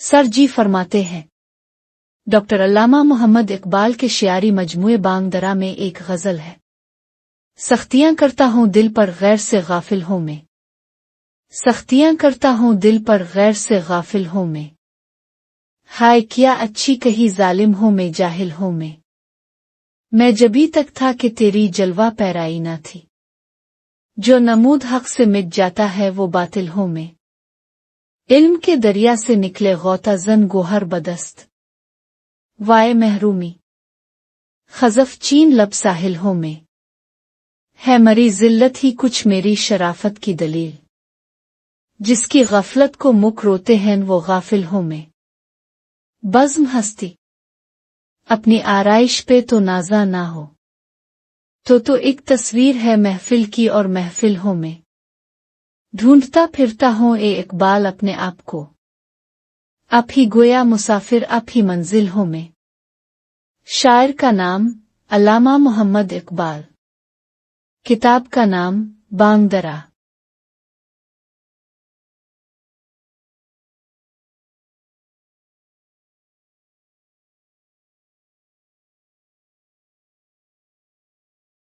Sir जी फरमाते हैं। Doctor अल्लामा मोहम्मद इकबाल के शियारी मजमूए बांग दरा में एक गजल है। सख्तियां करता हूँ दिल पर गैर से गाफिल हूँ मैं, सख्तियां करता हूँ दिल पर गैर से गाफिल हूँ मैं, हाय क्या अच्छी कही जालिम हूँ मैं जाहिल हूँ मैं जबी तक था कि तेरी जलवा पैराई ना थी, जो नमूद हक से मिट जाता है वो बातिल हूँ मैं, इल्म के दरिया से निकले गौता जन गोहर बदस्त, वाए महरूमी खजफ चीन लब साहिल हूँ मैं, है मरी जिल्लत ही कुछ मेरी शराफत की दलील, जिसकी गफलत को मुख रोते हैं वो गाफिल हूँ मैं, बज़्म हस्ती अपनी आराइश पे तो नाजा ना हो, तो एक तस्वीर है महफिल की और महफिल हूँ मैं, ढूंढता फिरता हूँ ए इकबाल अपने आप को, आप ही गोया मुसाफिर आप ही मंजिल हूँ मैं। शायर का नाम अल्लामा मोहम्मद इकबाल, किताब का नाम बांग दरा।